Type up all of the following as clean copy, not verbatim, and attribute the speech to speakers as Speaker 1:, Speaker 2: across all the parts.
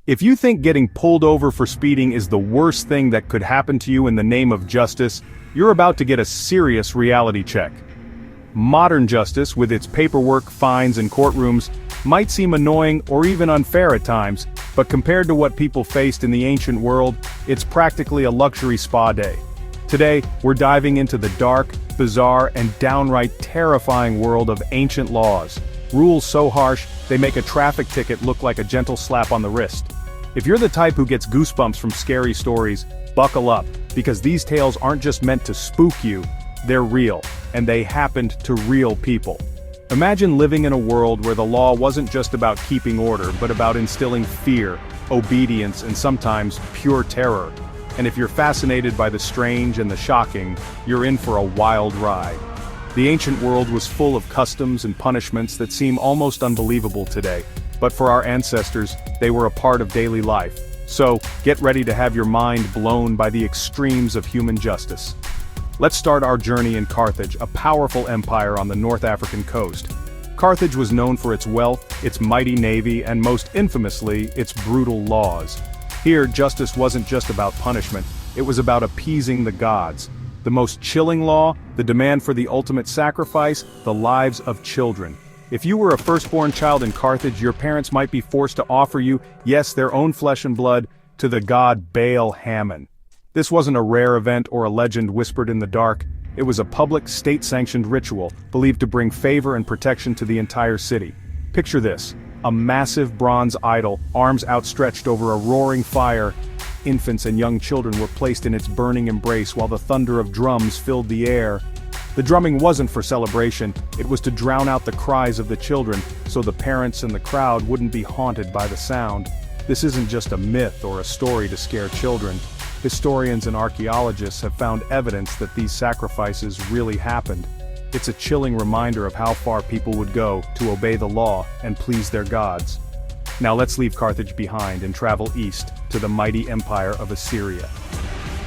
Speaker 1: If you think getting pulled over for speeding is the worst thing that could happen to you in the name of justice, you're about to get a serious reality check. Modern justice, with its paperwork, fines, and courtrooms, might seem annoying or even unfair at times, but compared to what people faced in the ancient world, it's practically a luxury spa day. Today, we're diving into the dark, bizarre, and downright terrifying world of ancient laws. Rules so harsh, they make a traffic ticket look like a gentle slap on the wrist. If you're the type who gets goosebumps from scary stories, buckle up, because these tales aren't just meant to spook you, they're real, and they happened to real people. Imagine living in a world where the law wasn't just about keeping order, but about instilling fear, obedience, and sometimes pure terror. And if you're fascinated by the strange and the shocking, you're in for a wild ride. The ancient world was full of customs and punishments that seem almost unbelievable today. But for our ancestors, they were a part of daily life. So, get ready to have your mind blown by the extremes of human justice. Let's start our journey in Carthage, a powerful empire on the North African coast. Carthage was known for its wealth, its mighty navy, and most infamously, its brutal laws. Here, justice wasn't just about punishment, it was about appeasing the gods. The most chilling law, the demand for the ultimate sacrifice, the lives of children. If you were a firstborn child in Carthage, your parents might be forced to offer you, yes, their own flesh and blood, to the god Baal Hammon. This wasn't a rare event or a legend whispered in the dark, it was a public, state-sanctioned ritual, believed to bring favor and protection to the entire city. Picture this, a massive bronze idol, arms outstretched over a roaring fire. Infants and young children were placed in its burning embrace while the thunder of drums filled the air. The drumming wasn't for celebration, it was to drown out the cries of the children, so the parents and the crowd wouldn't be haunted by the sound. This isn't just a myth or a story to scare children. Historians and archaeologists have found evidence that these sacrifices really happened. It's a chilling reminder of how far people would go to obey the law and please their gods. Now let's leave Carthage behind and travel east to the mighty empire of Assyria.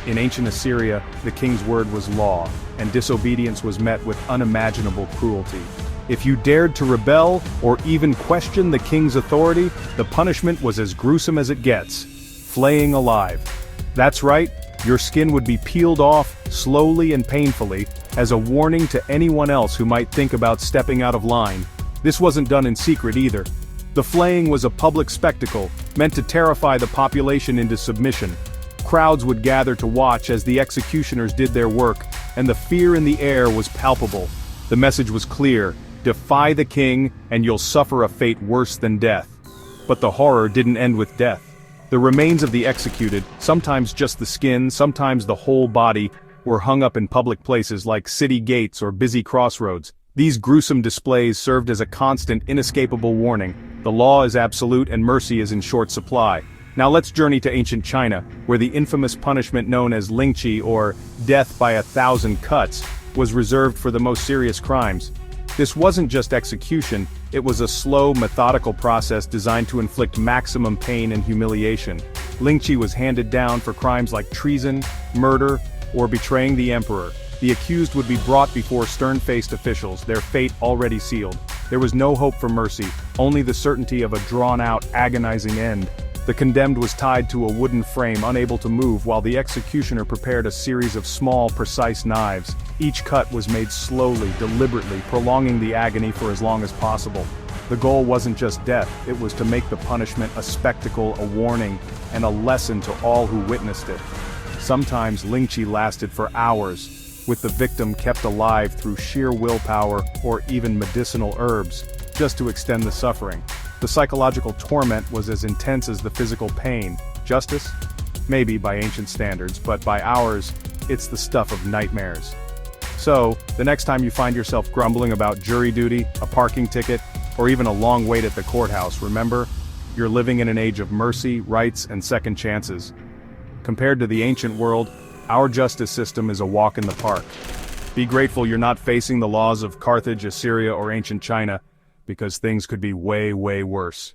Speaker 1: In ancient Assyria, the king's word was law, and disobedience was met with unimaginable cruelty. If you dared to rebel, or even question the king's authority, the punishment was as gruesome as it gets: flaying alive. That's right, your skin would be peeled off, slowly and painfully, as a warning to anyone else who might think about stepping out of line. This wasn't done in secret either. The flaying was a public spectacle, meant to terrify the population into submission. Crowds would gather to watch as the executioners did their work, and the fear in the air was palpable. The message was clear: defy the king, and you'll suffer a fate worse than death. But the horror didn't end with death. The remains of the executed, sometimes just the skin, sometimes the whole body, were hung up in public places like city gates or busy crossroads. These gruesome displays served as a constant, inescapable warning: the law is absolute and mercy is in short supply. Now let's journey to ancient China, where the infamous punishment known as lingqi, or death by 1,000 cuts, was reserved for the most serious crimes. This wasn't just execution, it was a slow, methodical process designed to inflict maximum pain and humiliation. Lingqi was handed down for crimes like treason, murder, or betraying the emperor. The accused would be brought before stern-faced officials, their fate already sealed. There was no hope for mercy, only the certainty of a drawn-out, agonizing end. The condemned was tied to a wooden frame, unable to move, while the executioner prepared a series of small, precise knives. Each cut was made slowly, deliberately, prolonging the agony for as long as possible. The goal wasn't just death, it was to make the punishment a spectacle, a warning, and a lesson to all who witnessed it. Sometimes lingqi lasted for hours, with the victim kept alive through sheer willpower or even medicinal herbs, just to extend the suffering. The psychological torment was as intense as the physical pain. Justice? Maybe by ancient standards, but by ours, it's the stuff of nightmares. So, the next time you find yourself grumbling about jury duty, a parking ticket, or even a long wait at the courthouse, remember, you're living in an age of mercy, rights, and second chances. Compared to the ancient world, our justice system is a walk in the park. Be grateful you're not facing the laws of Carthage, Assyria, or ancient China, because things could be way, way worse.